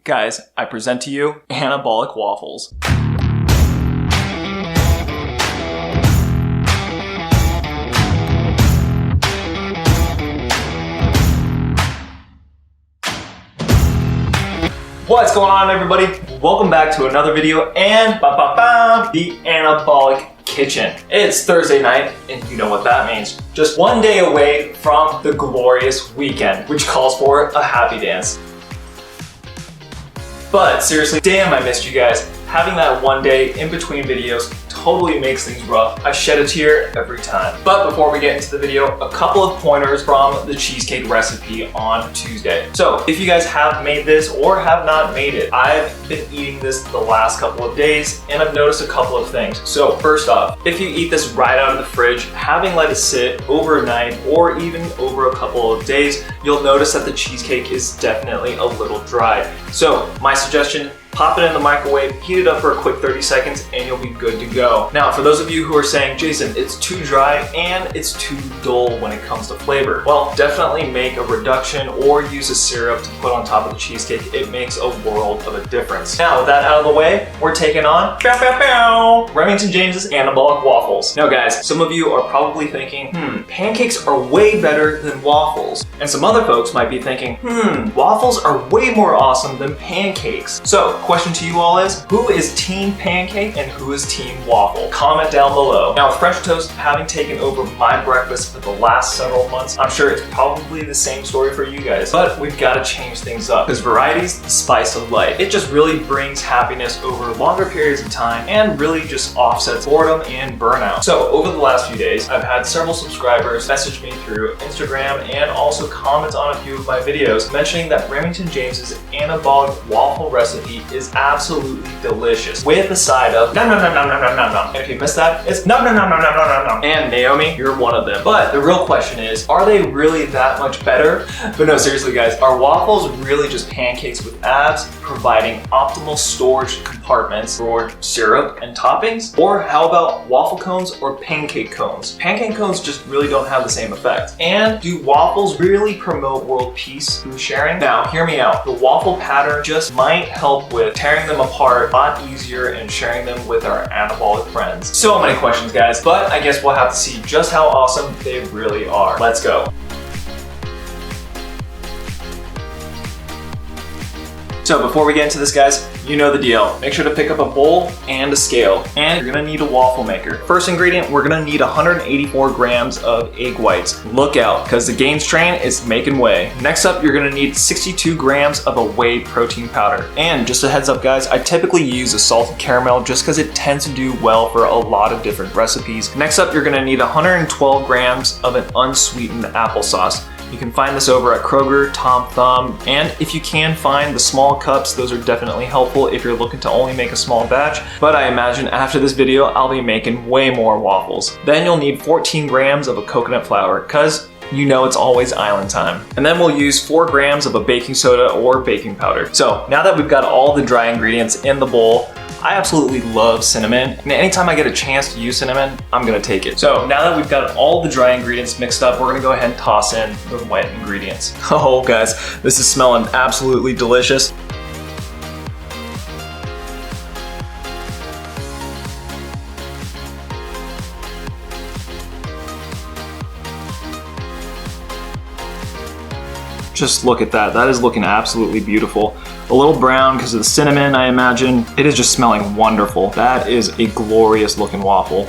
Guys, I present to you anabolic waffles. What's going on, everybody? Welcome back to another video and the anabolic kitchen. It's Thursday night and you know what that means. Just one day away from the glorious weekend, which calls for a happy dance. But seriously, damn, I missed you guys. Having that one day in between videos totally makes things rough. I shed a tear every time. But before we get into the video, a couple of pointers from the cheesecake recipe on Tuesday. So if you guys have made this or have not made it, I've been eating this the last couple of days and I've noticed a couple of things. So first off, if you eat this right out of the fridge, having let it sit overnight or even over a couple of days, you'll notice that the cheesecake is definitely a little dry. So my suggestion, pop it in the microwave, heat it up for a quick 30 seconds, and you'll be good to go. Now, for those of you who are saying, Jason, it's too dry and it's too dull when it comes to flavor. Well, definitely make a reduction or use a syrup to put on top of the cheesecake. It makes a world of a difference. Now, with that out of the way, we're taking on Remington James's anabolic waffles. Now, guys, some of you are probably thinking, pancakes are way better than waffles. And some other folks might be thinking, waffles are way more awesome than pancakes. So, question to you all is, who is team pancake and who is team waffle? Comment down below. Now, with French toast having taken over my breakfast for the last several months, I'm sure it's probably the same story for you guys, but we've got to change things up because variety's the spice of life. It just really brings happiness over longer periods of time and really just offsets boredom and burnout. So over the last few days, I've had several subscribers message me through Instagram and also comment on a few of my videos mentioning that Remington James's anabolic waffle recipe is absolutely delicious with the side of nom nom nom nom nom nom nom nom. And if you missed that, it's nom nom nom nom nom nom nom nom. And Naomi, you're one of them. But the real question is, are they really that much better? But no, seriously guys, are waffles really just pancakes with abs, providing optimal storage compartments for syrup and toppings? Or how about waffle cones or pancake cones? Pancake cones just really don't have the same effect. And do waffles really promote world peace through sharing? Now, hear me out. The waffle pattern just might help with tearing them apart a lot easier and sharing them with our anabolic friends. So many questions, guys, but I guess we'll have to see just how awesome they really are. Let's go. So before we get into this, guys, you know the deal. Make sure to pick up a bowl and a scale. And you're gonna need a waffle maker. First ingredient, we're gonna need 184 grams of egg whites. Look out, because the gains train is making way. Next up, you're gonna need 62 grams of a whey protein powder. And just a heads up, guys, I typically use a salted caramel just because it tends to do well for a lot of different recipes. Next up, you're gonna need 112 grams of an unsweetened applesauce. You can find this over at Kroger, Tom Thumb, and if you can find the small cups, those are definitely helpful if you're looking to only make a small batch, but I imagine after this video, I'll be making way more waffles. Then you'll need 14 grams of a coconut flour, cause you know it's always island time. And then we'll use 4 grams of a baking soda or baking powder. So now that we've got all the dry ingredients in the bowl, I absolutely love cinnamon, and anytime I get a chance to use cinnamon, I'm gonna take it. So now that we've got all the dry ingredients mixed up, we're gonna go ahead and toss in the wet ingredients. Oh guys, this is smelling absolutely delicious. Just look at that. That is looking absolutely beautiful. A little brown because of the cinnamon, I imagine. It is just smelling wonderful. That is a glorious looking waffle.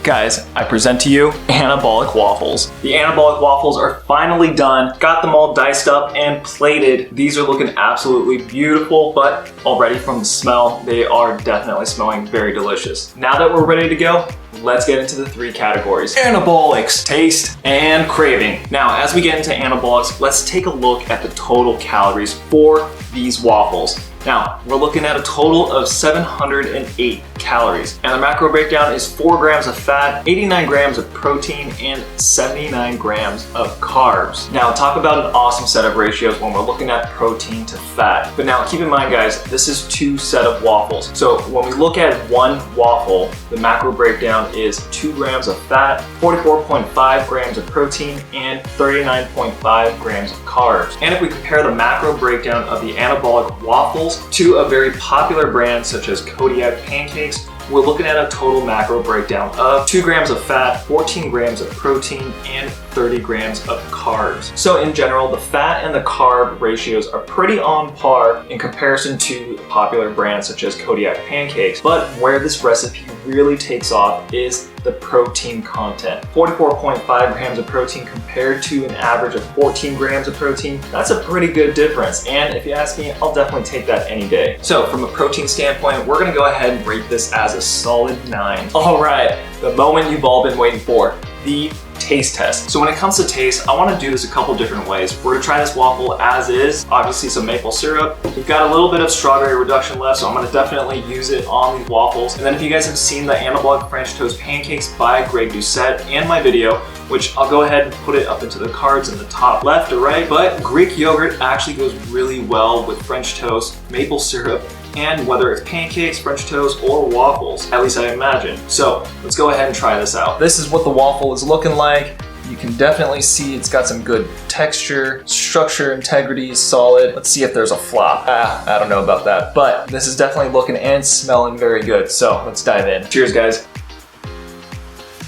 Guys, I present to you anabolic waffles. The anabolic waffles are finally done. Got them all diced up and plated. These are looking absolutely beautiful, but already from the smell, they are definitely smelling very delicious. Now that we're ready to go, let's get into the 3 categories. Anabolics, taste, and craving. Now, as we get into anabolics, let's take a look at the total calories for these waffles. Now, we're looking at a total of 708 calories, and the macro breakdown is 4 grams of fat, 89 grams of protein, and 79 grams of carbs. Now, talk about an awesome set of ratios when we're looking at protein to fat. But now, keep in mind, guys, this is 2 set of waffles. So when we look at one waffle, the macro breakdown is 2 grams of fat, 44.5 grams of protein, and 39.5 grams of carbs. And if we compare the macro breakdown of the anabolic waffles to a very popular brand such as Kodiak pancakes, we're looking at a total macro breakdown of 2 grams of fat, 14 grams of protein, and 30 grams of carbs. So in general, the fat and the carb ratios are pretty on par in comparison to popular brands such as Kodiak pancakes. But where this recipe really takes off is the protein content. 44.5 grams of protein compared to an average of 14 grams of protein. That's a pretty good difference. And if you ask me, I'll definitely take that any day. So from a protein standpoint, we're gonna go ahead and rate this as a solid 9. All right, the moment you've all been waiting for, the taste test. So when it comes to taste, I want to do this a couple different ways. We're going to try this waffle as is, obviously some maple syrup. We've got a little bit of strawberry reduction left, so I'm going to definitely use it on these waffles. And then if you guys have seen the anabolic French toast pancakes by Greg Doucette and my video, which I'll go ahead and put it up into the cards in the top left or right, but Greek yogurt actually goes really well with French toast, maple syrup, and whether it's pancakes, French toast, or waffles, at least I imagine. So let's go ahead and try this out. This is what the waffle is looking like. You can definitely see it's got some good texture, structure, integrity is solid. Let's see if there's a flop. I don't know about that, but this is definitely looking and smelling very good. So let's dive in. Cheers, guys.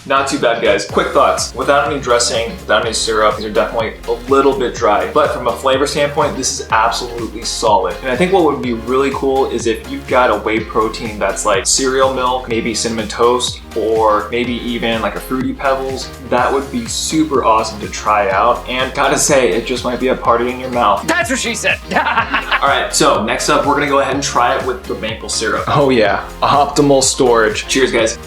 Not too bad, guys. Quick thoughts. Without any dressing, without any syrup, these are definitely a little bit dry. But from a flavor standpoint, this is absolutely solid. And I think what would be really cool is if you've got a whey protein that's like cereal milk, maybe cinnamon toast, or maybe even like a Fruity Pebbles, that would be super awesome to try out. And gotta say, it just might be a party in your mouth. That's what she said. All right, so next up, we're gonna go ahead and try it with the maple syrup. Oh yeah, optimal storage. Cheers, guys.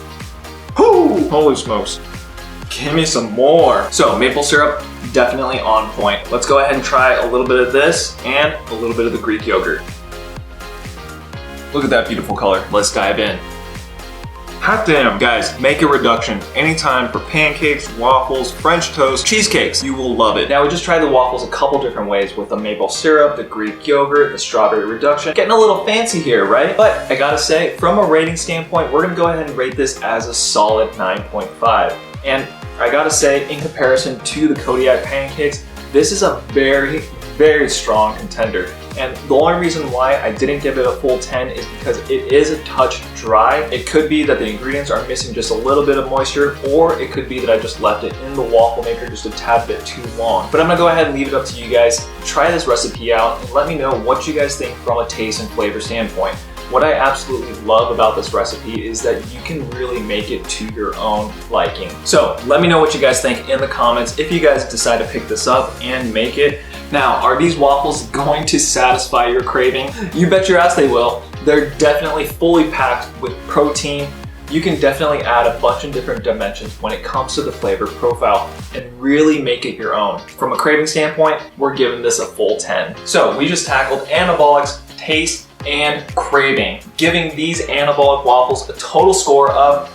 Whoo! Holy smokes. Give me some more. So maple syrup, definitely on point. Let's go ahead and try a little bit of this and a little bit of the Greek yogurt. Look at that beautiful color. Let's dive in. Hot damn, guys, make a reduction anytime for pancakes, waffles, French toast, cheesecakes. You will love it. Now we just tried the waffles a couple different ways with the maple syrup, the Greek yogurt, the strawberry reduction. Getting a little fancy here, right? But I gotta say, from a rating standpoint, we're gonna go ahead and rate this as a solid 9.5. And I gotta say, in comparison to the Kodiak pancakes, this is a very, very strong contender. And the only reason why I didn't give it a full 10 is because it is a touch dry. It could be that the ingredients are missing just a little bit of moisture, or it could be that I just left it in the waffle maker just a tad bit too long. But I'm gonna go ahead and leave it up to you guys. Try this recipe out and let me know what you guys think from a taste and flavor standpoint. What I absolutely love about this recipe is that you can really make it to your own liking. So let me know what you guys think in the comments if you guys decide to pick this up and make it. Now, are these waffles going to satisfy your craving? You bet your ass they will. They're definitely fully packed with protein. You can definitely add a bunch of different dimensions when it comes to the flavor profile and really make it your own. From a craving standpoint, we're giving this a full 10. So we just tackled anabolics, taste, and craving, giving these anabolic waffles a total score of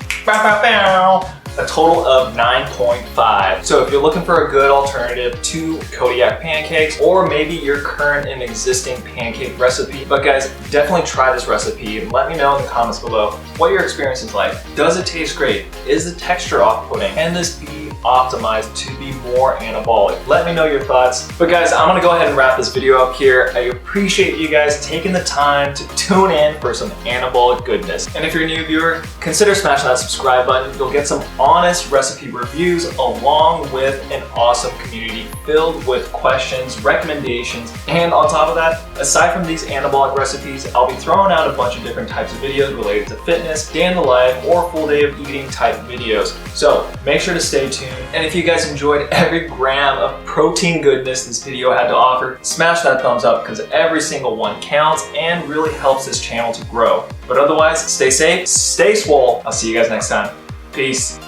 a total of 9.5. So if you're looking for a good alternative to Kodiak pancakes, or maybe your current and existing pancake recipe, but guys, definitely try this recipe and let me know in the comments below what your experience is like. Does it taste great? Is the texture off-putting? Can this be optimized to be more anabolic? Let me know your thoughts. But guys, I'm gonna go ahead and wrap this video up here. I appreciate you guys taking the time to tune in for some anabolic goodness. And if you're a new viewer, consider smashing that subscribe button. You'll get some honest recipe reviews along with an awesome community filled with questions, recommendations, and on top of that, aside from these anabolic recipes, I'll be throwing out a bunch of different types of videos related to fitness, day in the life, or full day of eating type videos. So make sure to stay tuned. And if you guys enjoyed every gram of protein goodness this video had to offer, smash that thumbs up because every single one counts and really helps this channel to grow. But otherwise, stay safe, stay swole. I'll see you guys next time. Peace.